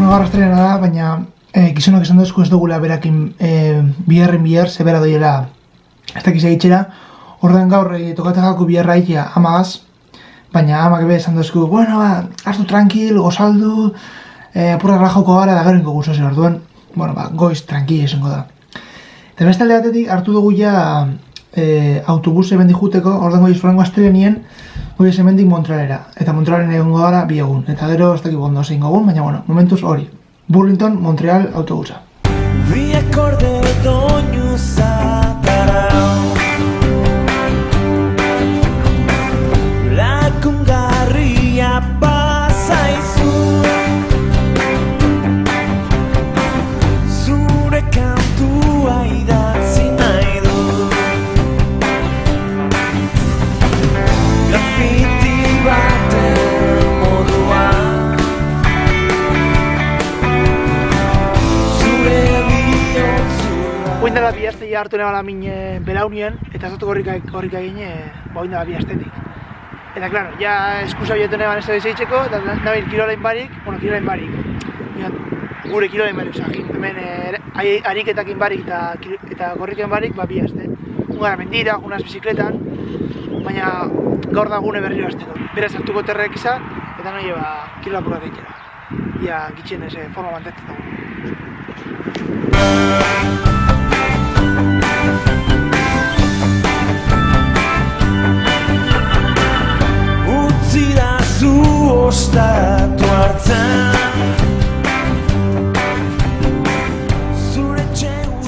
Gaur estrena da, baina gizonak esan duzko ez dugula berakin bihar zebera doiela ez dakiz egitxera. Orduan gaur tokatzen gauko biharra egitea amagaz, baina amak ebe esan duzko, bueno, hartu tranquil, gozaldu, apurra rajoko gara da gero inko guzozen. Orduan, bueno, goiz tranquil esango da. Eta beste alde batetik hartu dugu ja autobus emendik juteko, orduan goiz frango astrenien, goiz emendik Montrealera. Eta Montrealen egongo gara bi egun. Eta gero ez dakik bondo zein gogun, baina bueno, momentuz hori. Burlington, Montreal, autobusa. Vi acorde doinu zatarau Lakungarria bazaizu Zure kantua idatzi nahi du Grafiti baten moduan Oindala bi aste hartu nebala min belaunien, eta ez dut horrik egin oindala bi astetik. Eta, klaro, ja eskusa bietu neban ez da izaitzeko, eta nabil kirolain barik, gure kirolain barik, hemen ariketakin barik eta gorrikean barik, bi aste. Ungara mendira, junaz bizikletan, baina gaur da gune berriro azteko. Beraz hartuko terrek izan, eta noi kirola purra gehiago. Ia gitxen ez forma mantetzen dago. Utzidazu ostatu hartzen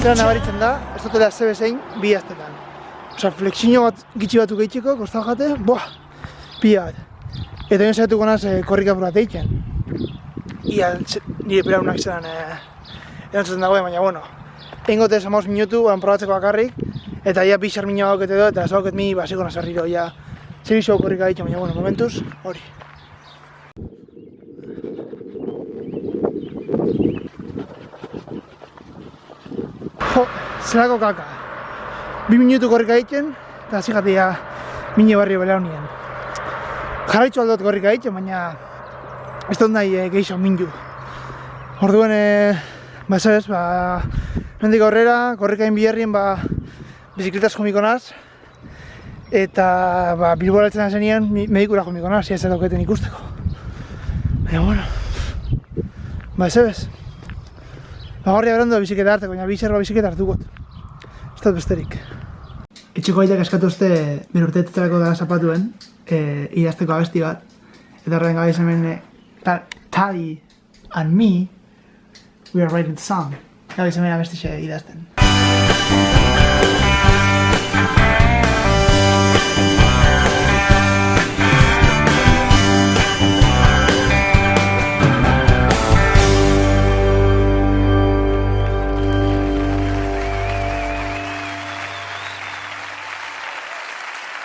Zera nabaritzen da, ez dutela zebe zein bi astetan. Osa, flexio bat gitxi batu gehitzeko, kostal jate, pila bat. Eta egin zaituko naz korrika pura teitzen. Ia nire pelaunak zelan erantzatzen dagoen, baina bueno. Egin gote 15 minutu, probatzeko bakarrik, eta ia bixar mina baukete do, eta zauket mi basiko nazarriro, ia zerixo korrika ditzen, baina bueno, momentuz, hori. Jo, zelako kaka. 2 minutu korrika ditzen, eta zigatia mine barrio belaunien. Jarraitzu aldot korrika ditzen, baina ez dut nahi gehiago minju. Orduan, nondik aurrera, korrikain biherrien bizikletaz jomiko naz, eta Bilbora altzen zenean medikura jomiko naz, ez dauketen ikusteko. Baina, bueno, ez ebez. Gaurria berandu bizikleta harteko, baina bizerba bizikleta hartukot. Ez dut besterik. Etxeko aitak eskatu uste bere urteetetarako da zapatuen, idazteko abesti bat, eta horren gabe hemen Tali and me, we are writing the song. Gabe hemen abesti idazten.